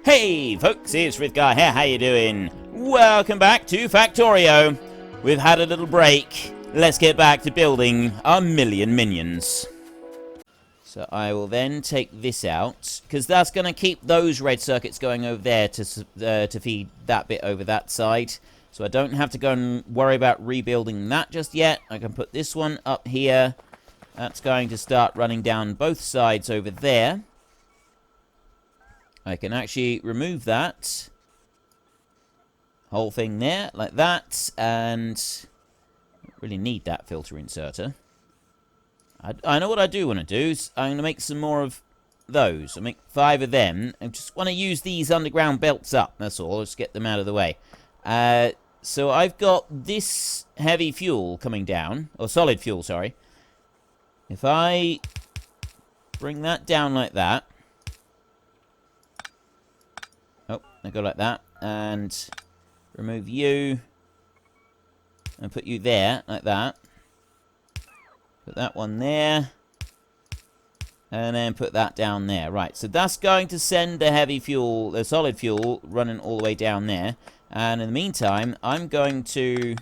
Hey folks, it's Frithgar here, how you doing? Welcome back to Factorio. We've had a little break. Let's get back to building our million minions. So I will then take this out, because that's going to keep those red circuits going over there to feed that bit over that side. So I don't have to go and worry about rebuilding that just yet. I can put this one up here. That's going to start running down both sides over there. I can actually remove that whole thing there, like that, and I don't really need that filter inserter. I know what I do want to do, is I'm going to make some more of those. I'll make 5 of them. I just want to use these underground belts up, that's all. Let's get them out of the way. So I've got this heavy fuel coming down, or solid fuel, sorry. If I bring that down like that, oh, I go like that, and remove you, and put you there, like that. Put that one there, and then put that down there. Right, so that's going to send the heavy fuel, the solid fuel, running all the way down there. And in the meantime, I'm going to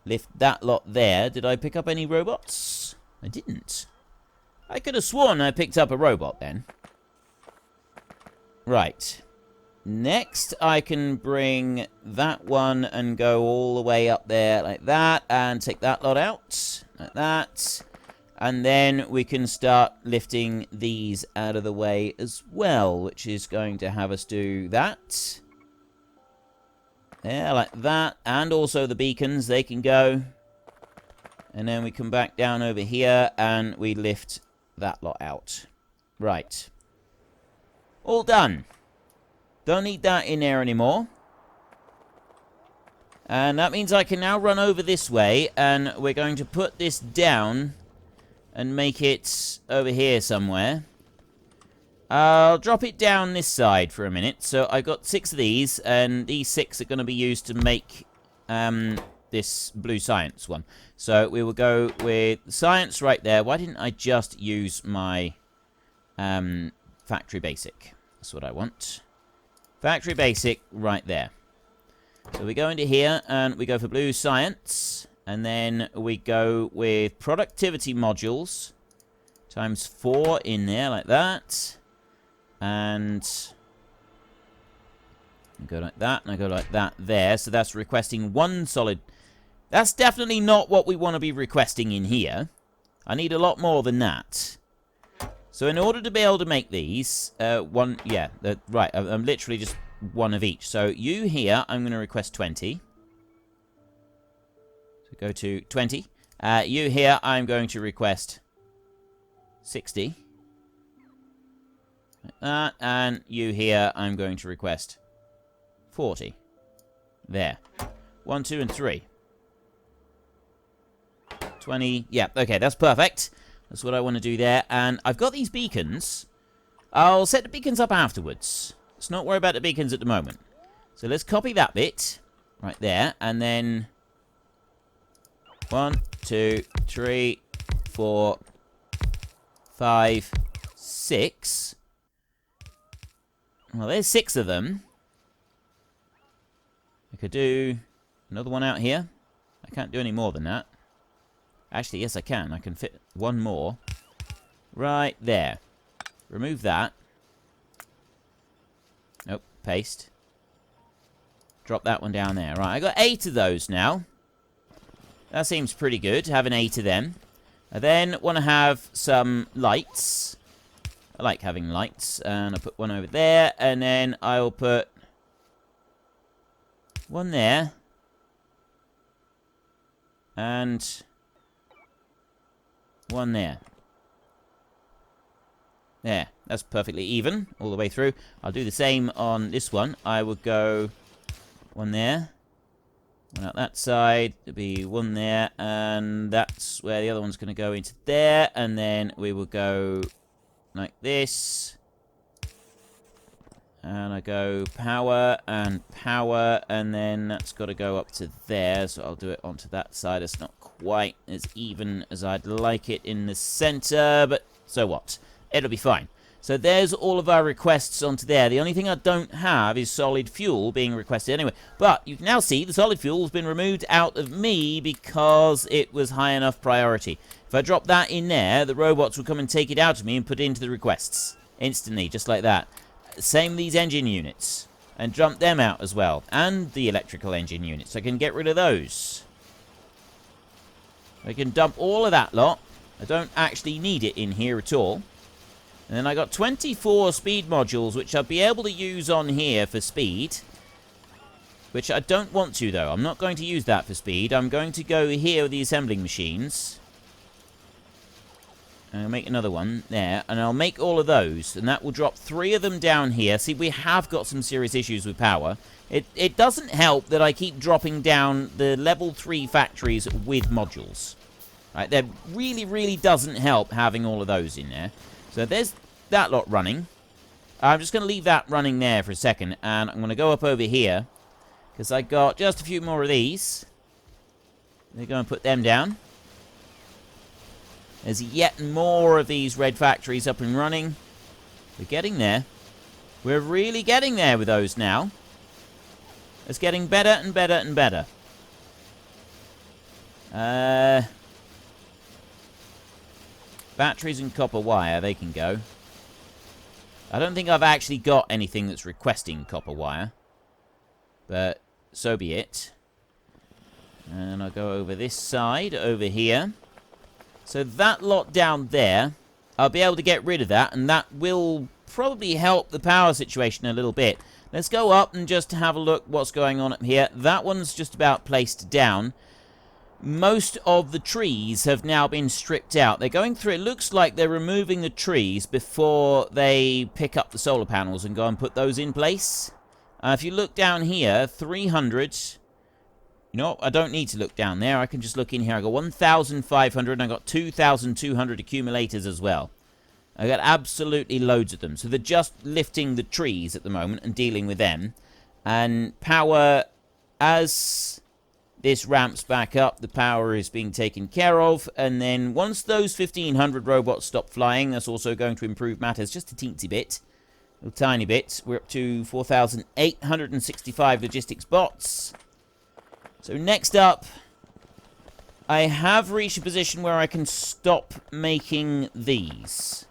lift that lot there. Did I pick up any robots? I didn't. I could have sworn I picked up a robot then. Right. Next, I can bring that one and go all the way up there like that, and take that lot out, like that. And then we can start lifting these out of the way as well, which is going to have us do that. There, like that. And also the beacons, they can go. And then we come back down over here, and we lift that lot out. Right. All done. Don't need that in there anymore. And that means I can now run over this way, and we're going to put this down and make it over here somewhere. I'll drop it down this side for a minute. So I've got 6 of these, and these 6 are going to be used to make this blue science one. So we will go with science right there. Why didn't I just use my factory basic? That's what I want. Factory basic right there. So we go into here and we go for blue science. And then we go with productivity modules. Times 4 in there like that. And I go like that, and I go like that there. So that's requesting 1 solid. That's definitely not what we want to be requesting in here. I need a lot more than that. So in order to be able to make these, right, I'm literally just 1 of each. So you here, I'm going to request 20. So go to 20. You here, I'm going to request 60. Like that. And you here, I'm going to request 40. There. 1, 2, and 3. 20. Yeah, okay, that's perfect. That's what I want to do there. And I've got these beacons. I'll set the beacons up afterwards. Let's not worry about the beacons at the moment. So let's copy that bit right there. And then 1, 2, 3, 4, 5, 6. Well, there's 6 of them. I could do another one out here. I can't do any more than that. Actually, yes, I can. I can fit 1 more. Right there. Remove that. Nope. Paste. Drop that one down there. Right, I got 8 of those now. That seems pretty good, having 8 of them. I then want to have some lights. I like having lights. And I'll put 1 over there. And then I'll put 1 there. And 1 there. There. That's perfectly even all the way through. I'll do the same on this one. I will go 1 there. 1 out that side. There'll be 1 there. And that's where the other one's going to go into there. And then we will go like this. And I go power, and then that's got to go up to there. So I'll do it onto that side. It's not quite as even as I'd like it in the center, but so what? It'll be fine. So there's all of our requests onto there. The only thing I don't have is solid fuel being requested anyway. But you can now see the solid fuel has been removed out of me because it was high enough priority. If I drop that in there, the robots will come and take it out of me and put it into the requests. Instantly, just like that. Same with these engine units. And dump them out as well. And the electrical engine units. I can get rid of those. I can dump all of that lot. I don't actually need it in here at all. And then I got 24 speed modules, which I'll be able to use on here for speed. Which I don't want to, though. I'm not going to use that for speed. I'm going to go here with the assembling machines. And I'll make another one there. And I'll make all of those. And that will drop 3 of them down here. See, we have got some serious issues with power. It doesn't help that I keep dropping down the level 3 factories with modules. Right, that really, really doesn't help having all of those in there. So there's that lot running. I'm just going to leave that running there for a second. And I'm going to go up over here. Because I got just a few more of these. They're going to put them down. There's yet more of these red factories up and running. We're getting there. We're really getting there with those now. It's getting better and better and better. Batteries and copper wire, they can go. I don't think I've actually got anything that's requesting copper wire. But so be it. And I'll go over this side, over here. So that lot down there, I'll be able to get rid of that. And that will probably help the power situation a little bit. Let's go up and just have a look what's going on up here. That one's just about placed down. Most of the trees have now been stripped out. They're going through, it looks like they're removing the trees before they pick up the solar panels and go and put those in place. If you look down here, 300. You know, I don't need to look down there. I can just look in here. I got 1,500 and I got 2,200 accumulators as well. I got absolutely loads of them. So they're just lifting the trees at the moment and dealing with them. And power, as this ramps back up, the power is being taken care of, and then once those 1,500 robots stop flying, that's also going to improve matters just a teensy bit. A little tiny bit. We're up to 4,865 logistics bots. So next up, I have reached a position where I can stop making these.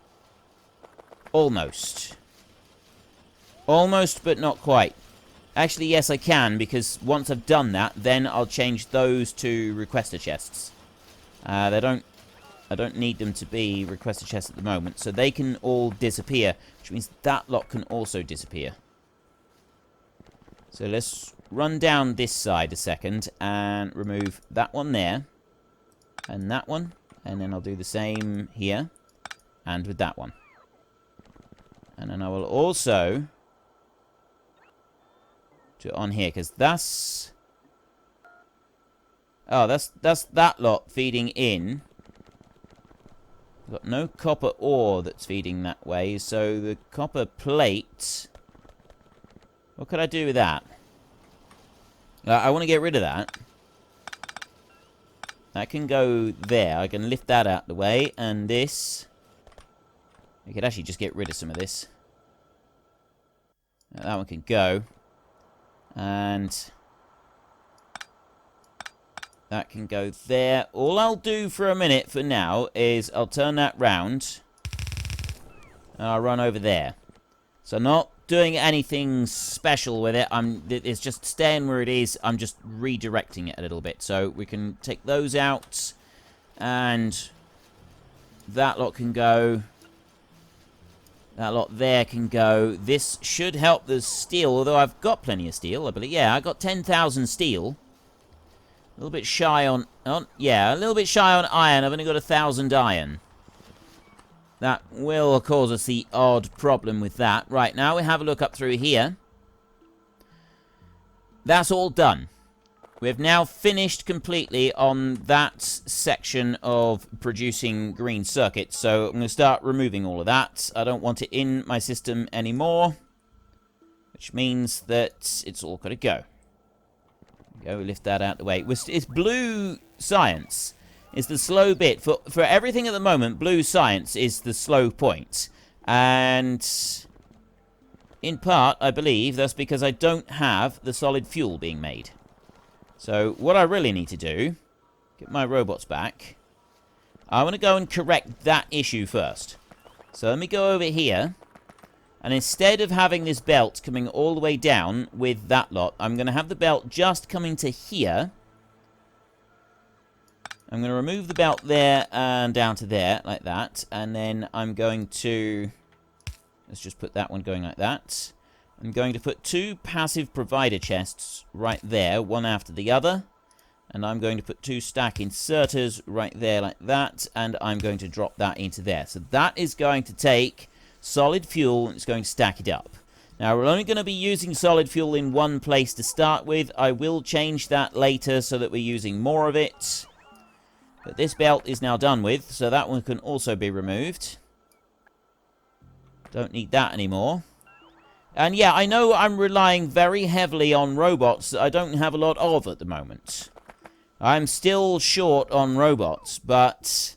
Almost. Almost, but not quite. Actually, yes, I can, because once I've done that, then I'll change those to requester chests. I don't need them to be requester chests at the moment, so they can all disappear, which means that lot can also disappear. So let's run down this side a second and remove that one there, and that one, and then I'll do the same here, and with that one. And then I will also to on here, because that's... Oh, that's that lot feeding in. We've got no copper ore that's feeding that way, so the copper plate... What could I do with that? I want to get rid of that. That can go there. I can lift that out of the way, and this... I could actually just get rid of some of this. That one can go. And that can go there. All I'll do for a minute for now is I'll turn that round and I'll run over there. So I'm not doing anything special with it. It's just staying where it is. I'm just redirecting it a little bit. So we can take those out, and that lot can go. That lot there can go. This should help the steel, although I've got plenty of steel, I believe. Yeah, I got 10,000 steel. A little bit shy on... yeah, a little bit shy on iron. I've only got 1,000 iron. That will cause us the odd problem with that. Right, now we have a look up through here. That's all done. We've now finished completely on that section of producing green circuits, so I'm going to start removing all of that. I don't want it in my system anymore, which means that it's all got to go. Go, lift that out of the way. It's blue science. It's the slow bit. For everything at the moment, blue science is the slow point. And in part, I believe that's because I don't have the solid fuel being made. So what I really need to do, get my robots back. I want to go and correct that issue first. So let me go over here. And instead of having this belt coming all the way down with that lot, I'm going to have the belt just coming to here. I'm going to remove the belt there and down to there, like that. And then I'm going to... let's just put that one going like that. I'm going to put 2 passive provider chests right there, one after the other. And I'm going to put 2 stack inserters right there like that. And I'm going to drop that into there. So that is going to take solid fuel and it's going to stack it up. Now, we're only going to be using solid fuel in one place to start with. I will change that later so that we're using more of it. But this belt is now done with, so that one can also be removed. Don't need that anymore. And yeah, I know I'm relying very heavily on robots that I don't have a lot of at the moment. I'm still short on robots, but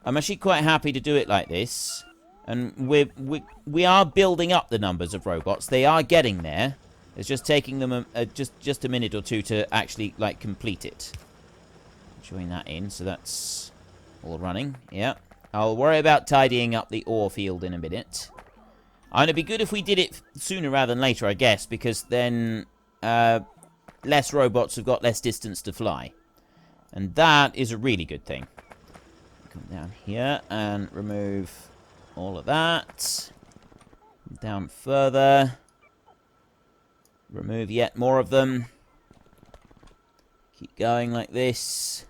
I'm actually quite happy to do it like this. And we are building up the numbers of robots. They are getting there. It's just taking them just a minute or two to actually, like, complete it. Join that in, so that's all running. Yeah. I'll worry about tidying up the ore field in a minute. And it'd be good if we did it sooner rather than later, I guess, because then less robots have got less distance to fly. And that is a really good thing. Come down here and remove all of that. Down further. Remove yet more of them. Keep going like this.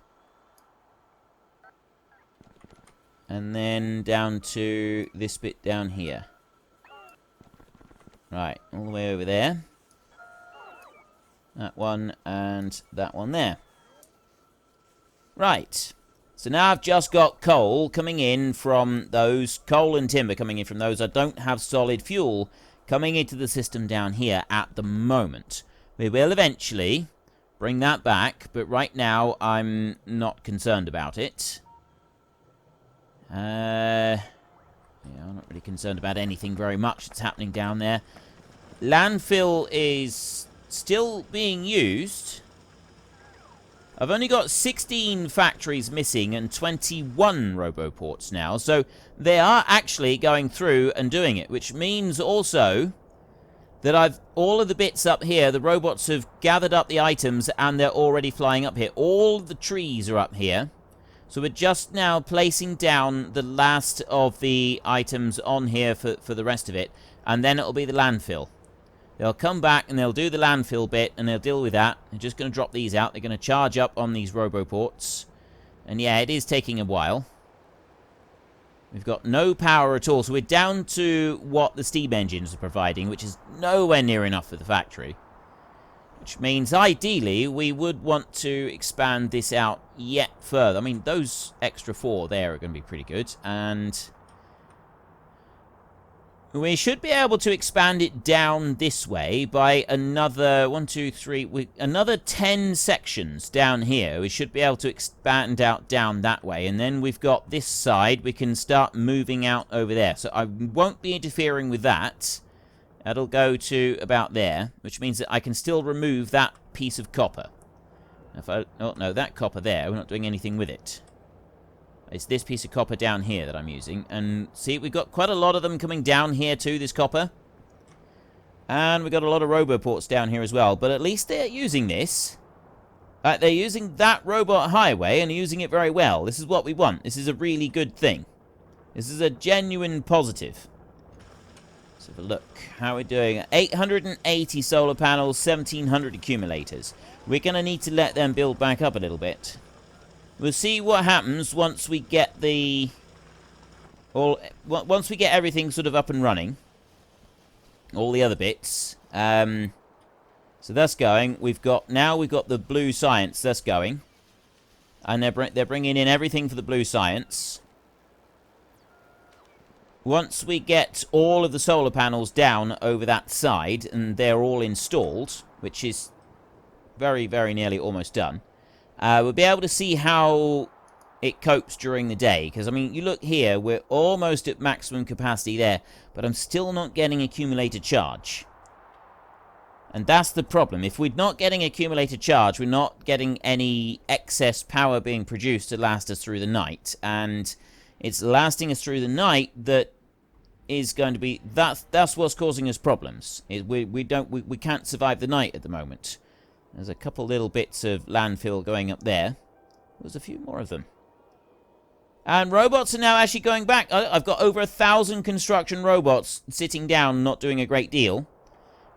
And then down to this bit down here. Right, all the way over there. That one and that one there. Right. So now I've just got coal coming in from those. Coal and timber coming in from those. I don't have solid fuel coming into the system down here at the moment. We will eventually bring that back, but right now I'm not concerned about it. Yeah, I'm not really concerned about anything very much that's happening down there. Landfill is still being used. I've only got 16 factories missing and 21 roboports now, so they are actually going through and doing it, which means also that all of the bits up here, the robots have gathered up the items and they're already flying up here. All the trees are up here. So we're just now placing down the last of the items on here for the rest of it. And then it'll be the landfill. They'll come back and they'll do the landfill bit and they'll deal with that. They're just going to drop these out. They're going to charge up on these roboports. And yeah, it is taking a while. We've got no power at all. So we're down to what the steam engines are providing, which is nowhere near enough for the factory. Which means, ideally, we would want to expand this out yet further. I mean, those extra 4 there are going to be pretty good. And we should be able to expand it down this way by another, 1, 2, 3, another 10 sections down here. We should be able to expand out down that way. And then we've got this side. We can start moving out over there. So I won't be interfering with that. That'll go to about there, which means that I can still remove that piece of copper. Oh, no, that copper there, we're not doing anything with it. It's this piece of copper down here that I'm using. And see, we've got quite a lot of them coming down here too, this copper. And we've got a lot of roboports down here as well. But at least they're using this. They're using that robot highway and using it very well. This is what we want. This is a really good thing. This is a genuine positive. Let's have a look. How are we doing? 880 solar panels, 1,700 accumulators. We're going to need to let them build back up a little bit. We'll see what happens once we get the... once we get everything sort of up and running. All the other bits. So that's going. We've got the blue science. That's going. And they're bringing in everything for the blue science. Once we get all of the solar panels down over that side, and they're all installed, which is very, very nearly almost done, we'll be able to see how it copes during the day. Because, I mean, you look here, we're almost at maximum capacity there, but I'm still not getting accumulator charge. And that's the problem. If we're not getting accumulator charge, we're not getting any excess power being produced to last us through the night. And it's lasting us through the night that is going to be... That's what's causing us problems. We can't survive the night at the moment. There's a couple little bits of landfill going up there. There's a few more of them. And robots are now actually going back. I've got over 1,000 construction robots sitting down, not doing a great deal.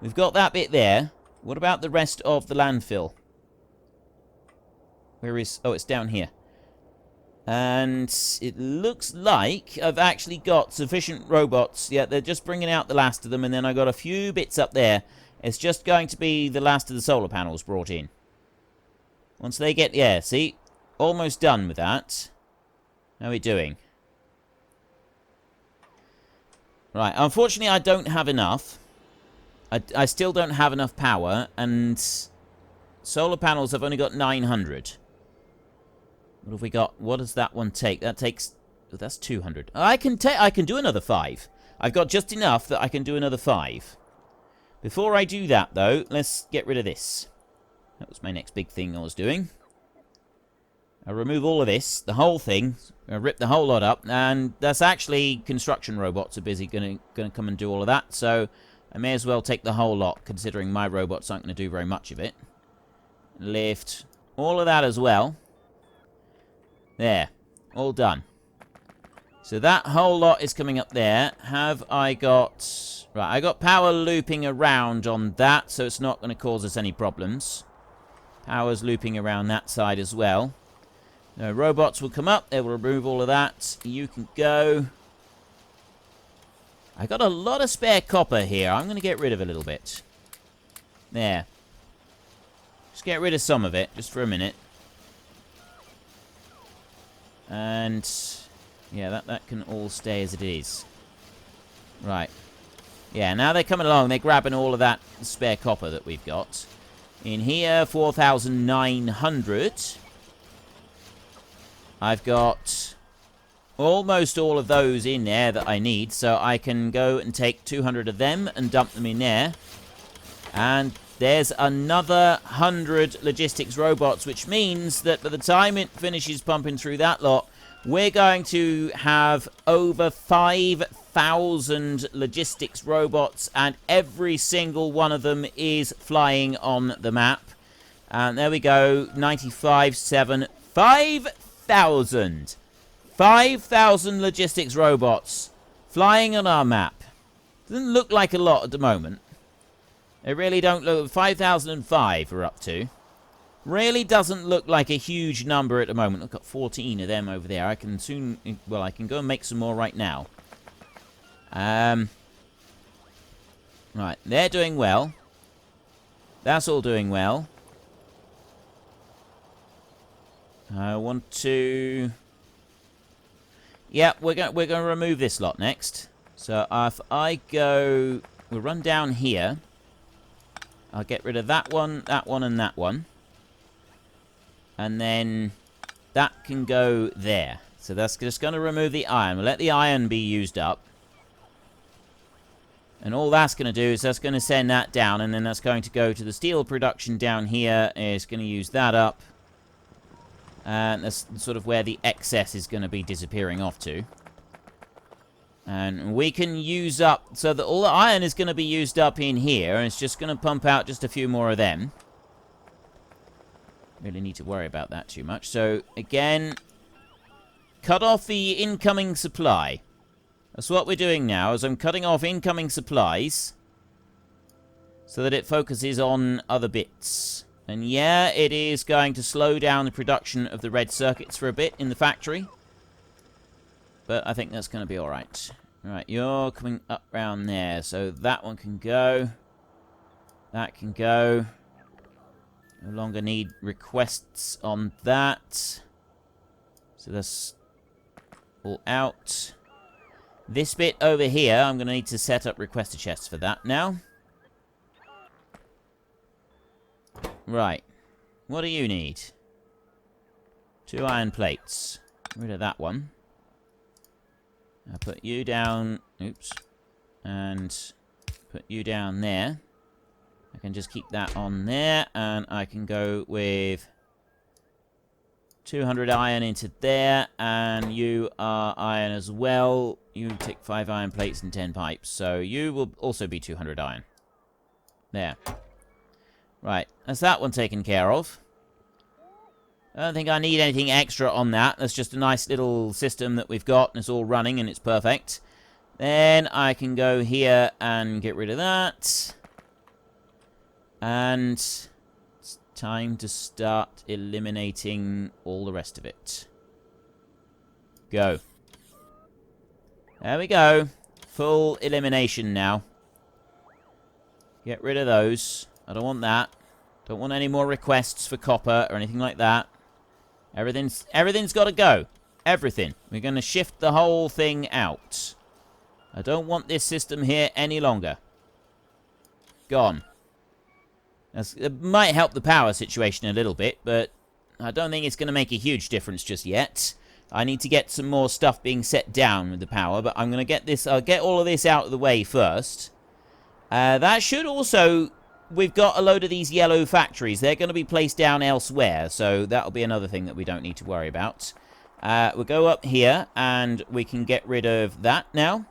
We've got that bit there. What about the rest of the landfill? Where is... Oh, it's down here. And it looks like I've actually got sufficient robots. Yeah, they're just bringing out the last of them. And then I got a few bits up there. It's just going to be the last of the solar panels brought in. Once they get... Yeah, see? Almost done with that. How are we doing? Right, unfortunately I don't have enough. I still don't have enough power, and solar panels have only got 900. What have we got? What does that one take? That takes... Oh, that's 200. I can do another 5. I've got just enough that I can do another 5. Before I do that, though, let's get rid of this. That was my next big thing I was doing. I'll remove all of this, the whole thing. I'll rip the whole lot up, and that's actually construction robots are busy going to come and do all of that, so I may as well take the whole lot, considering my robots aren't going to do very much of it. Lift all of that as well. There. All done. So that whole lot is coming up there. Have I got... Right, I got power looping around on that, so it's not going to cause us any problems. Power's looping around that side as well. No, robots will come up. They will remove all of that. You can go... I got a lot of spare copper here. I'm going to get rid of a little bit. There. Just get rid of some of it, just for a minute. And... yeah, that can all stay as it is. Right. Yeah, now they're coming along. They're grabbing all of that spare copper that we've got. In here, 4,900. I've got almost all of those in there that I need, so I can go and take 200 of them and dump them in there. And there's another 100 logistics robots, which means that by the time it finishes pumping through that lot, we're going to have over 5,000 logistics robots, and every single one of them is flying on the map. And there we go, 95, 7, 5,000. 5,000 logistics robots flying on our map. Doesn't look like a lot at the moment. They really don't look... 5,005 we're up to. Really doesn't look like a huge number at the moment. I've got 14 of them over there. I can soon... well, I can go and make some more right now. Right, they're doing well. That's all doing well. I want to... yeah, we're going to remove this lot next. So if I go... we'll run down here. I'll get rid of that one, and that one. And then that can go there. So that's just going to remove the iron. We'll let the iron be used up. And all that's going to do is that's going to send that down, and then that's going to go to the steel production down here. It's going to use that up. And that's sort of where the excess is going to be disappearing off to. And we can use up... so that all the iron is going to be used up in here, and it's just going to pump out just a few more of them. Really need to worry about that too much. So, again, cut off the incoming supply. That's what we're doing now, is I'm cutting off incoming supplies so that it focuses on other bits. And yeah, it is going to slow down the production of the red circuits for a bit in the factory. But I think that's going to be alright. Alright, you're coming up round there. So that one can go. That can go. No longer need requests on that. So that's all out. This bit over here, I'm going to need to set up requester chests for that now. Right. What do you need? 2 iron plates. Get rid of that one. I'll put you down. Oops. And put you down there. I can just keep that on there. And I can go with 200 iron into there. And you are iron as well. You take 5 iron plates and 10 pipes. So you will also be 200 iron. There. Right. That's that one taken care of. I don't think I need anything extra on that. That's just a nice little system that we've got, and it's all running, and it's perfect. Then I can go here and get rid of that. And it's time to start eliminating all the rest of it. Go. There we go. Full elimination now. Get rid of those. I don't want that. Don't want any more requests for copper or anything like that. Everything's got to go. Everything. We're going to shift the whole thing out. I don't want this system here any longer. Gone. It might help the power situation a little bit, but I don't think it's going to make a huge difference just yet. I need to get some more stuff being set down with the power, but I'm going to get this. I'll get all of this out of the way first. That should also... We've got a load of these yellow factories. They're going to be placed down elsewhere, so that'll be another thing that we don't need to worry about. We'll go up here, and we can get rid of that now.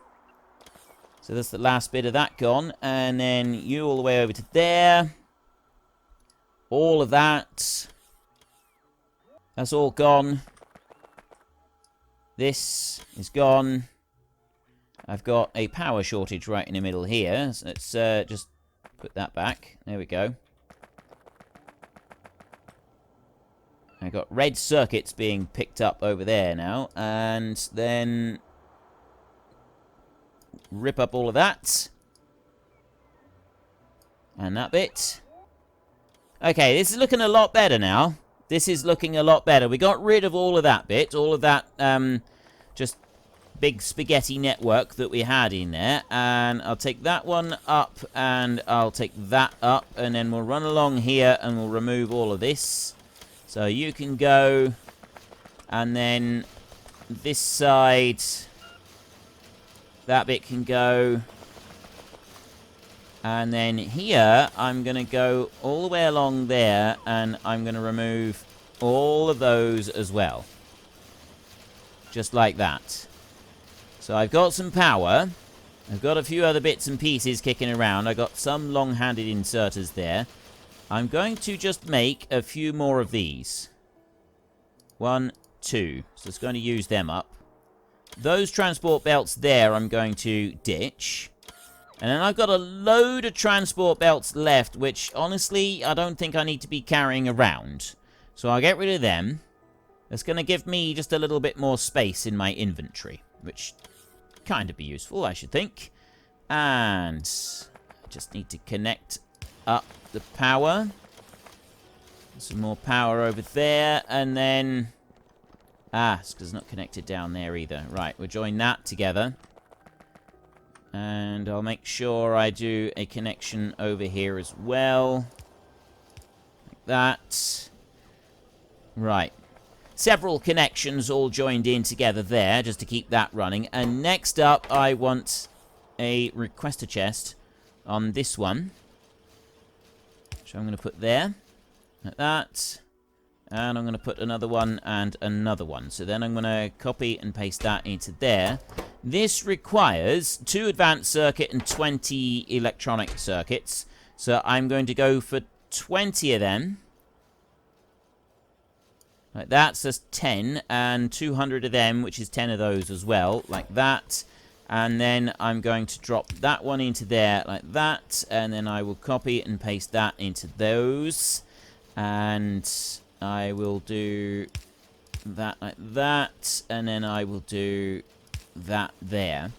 So that's the last bit of that gone. And then you all the way over to there. All of that. That's all gone. This is gone. I've got a power shortage right in the middle here. So let's just... put that back. There we go. I got red circuits being picked up over there now. And then rip up all of that. And that bit. Okay, this is looking a lot better now. This is looking a lot better. We got rid of all of that bit. All of that just big spaghetti network that we had in there. And I'll take that one up, and I'll take that up, and then we'll run along here and we'll remove all of this. So you can go, and then this side, that bit can go. And then here, I'm going to go all the way along there, and I'm going to remove all of those as well. Just like that. So I've got some power. I've got a few other bits and pieces kicking around. I've got some long-handed inserters there. I'm going to just make a few more of these. 1, 2. So it's going to use them up. Those transport belts there I'm going to ditch. And then I've got a load of transport belts left, which honestly I don't think I need to be carrying around. So I'll get rid of them. That's going to give me just a little bit more space in my inventory, which kind of be useful, I should think. And I just need to connect up the power. Some more power over there, and then... it's because it's not connected down there either. Right, we'll join that together. And I'll make sure I do a connection over here as well. Like that. Right. Several connections all joined in together there, just to keep that running. And next up, I want a requester chest on this one. Which I'm going to put there. Like that. And I'm going to put another one and another one. So then I'm going to copy and paste that into there. This requires 2 advanced circuit and 20 electronic circuits. So I'm going to go for 20 of them. Like that, so that's 10, and 200 of them, which is 10 of those as well, like that. And then I'm going to drop that one into there, like that. And then I will copy and paste that into those. And I will do that like that. And then I will do that there.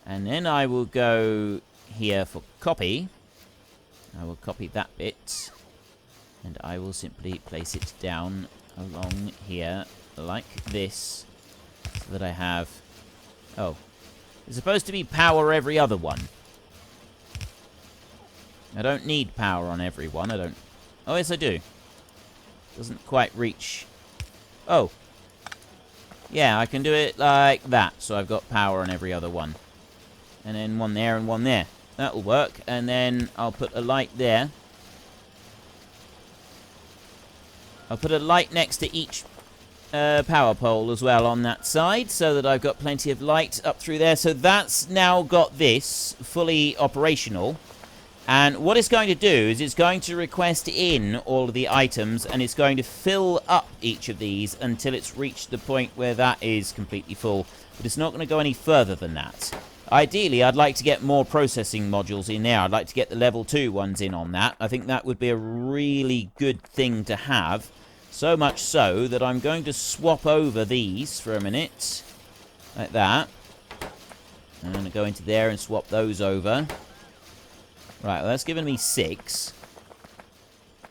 And then I will go here for copy. I will copy that bit. And I will simply place it down along here like this, so that I have... Oh, there's supposed to be power every other one. I don't need power on every one. I don't... Oh, yes, I do. Doesn't quite reach... Oh. Yeah, I can do it like that. So I've got power on every other one. And then one there and one there. That'll work. And then I'll put a light there. I'll put a light next to each power pole as well on that side, so that I've got plenty of light up through there. So that's now got this fully operational. And what it's going to do is it's going to request in all of the items, and it's going to fill up each of these until it's reached the point where that is completely full. But it's not going to go any further than that. Ideally, I'd like to get more processing modules in there. I'd like to get the level 2 ones in on that. I think that would be a really good thing to have. So much so that I'm going to swap over these for a minute. Like that. I'm going to go into there and swap those over. Right, well, that's given me 6.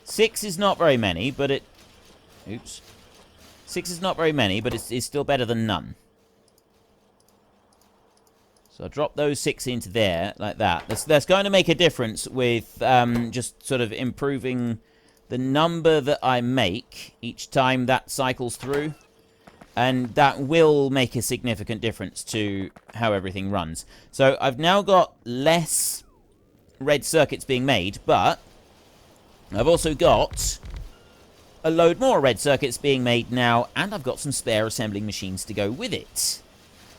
6 is not very many, but it... Oops. 6 is not very many, but it's still better than none. So I'll drop those 6 into there, like that. That's going to make a difference with just sort of improving the number that I make each time that cycles through. And that will make a significant difference to how everything runs. So I've now got less red circuits being made, but I've also got a load more red circuits being made now, and I've got some spare assembling machines to go with it.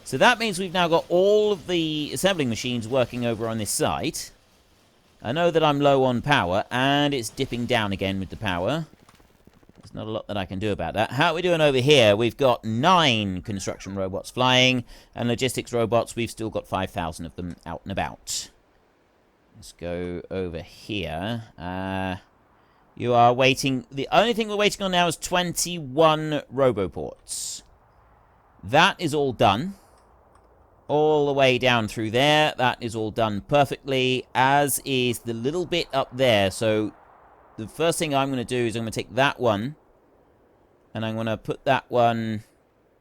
So that means we've now got all of the assembling machines working over on this side. I know that I'm low on power, and it's dipping down again with the power. There's not a lot that I can do about that. How are we doing over here? We've got 9 construction robots flying, and logistics robots, we've still got 5,000 of them out and about. Let's go over here. You are waiting. The only thing we're waiting on now is 21 roboports. That is all done. All the way down through there. That is all done perfectly, as is the little bit up there. So the first thing I'm going to do is I'm going to take that one, and I'm going to put that one,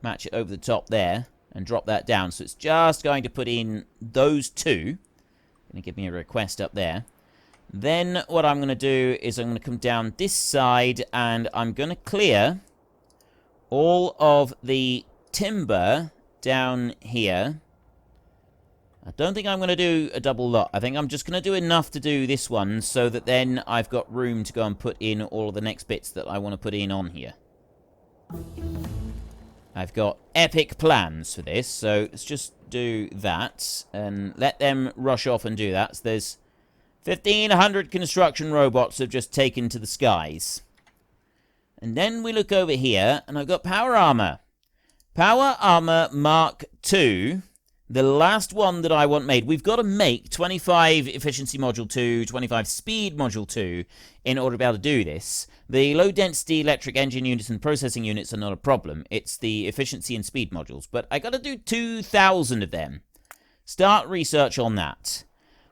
match it over the top there, and drop that down. So it's just going to put in those 2. Going to give me a request up there. Then what I'm going to do is I'm going to come down this side, and I'm going to clear all of the timber down here. I don't think I'm going to do a double lot. I think I'm just going to do enough to do this one, so that then I've got room to go and put in all of the next bits that I want to put in on here. I've got epic plans for this, so let's just do that and let them rush off and do that. So there's 1,500 construction robots have just taken to the skies. And then we look over here, and I've got power armor. Power armor Mark II. The last one that I want made. We've got to make 25 efficiency module 2, 25 speed module 2 in order to be able to do this. The low density electric engine units and processing units are not a problem. It's the efficiency and speed modules. But I got to do 2,000 of them. Start research on that.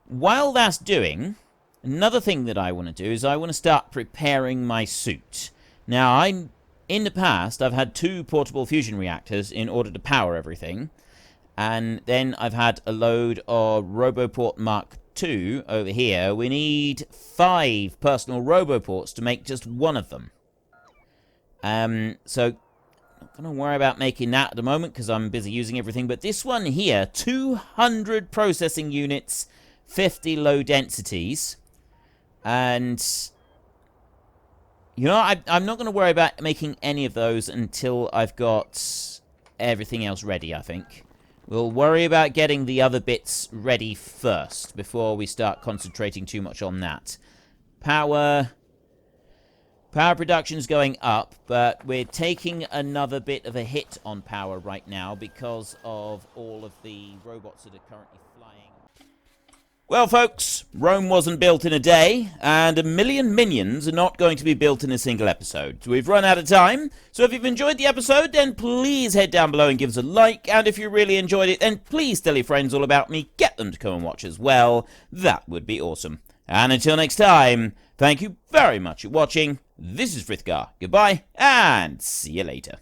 While that's doing, another thing that I want to do is I want to start preparing my suit. Now, in the past, I've had 2 portable fusion reactors in order to power everything. And then I've had a load of Roboport Mark II over here. We need 5 personal Roboports to make just one of them. So, I'm not going to worry about making that at the moment because I'm busy using everything. But this one here, 200 processing units, 50 low densities. And, you know, I'm not going to worry about making any of those until I've got everything else ready, I think. We'll worry about getting the other bits ready first before we start concentrating too much on that. Power production's going up, but we're taking another bit of a hit on power right now because of all of the robots that are currently flying. Well, folks, Rome wasn't built in a day, and 1 million minions are not going to be built in a single episode. We've run out of time, so if you've enjoyed the episode, then please head down below and give us a like, and if you really enjoyed it, then please tell your friends all about me, get them to come and watch as well. That would be awesome. And until next time, thank you very much for watching. This is Frithgar. Goodbye, and see you later.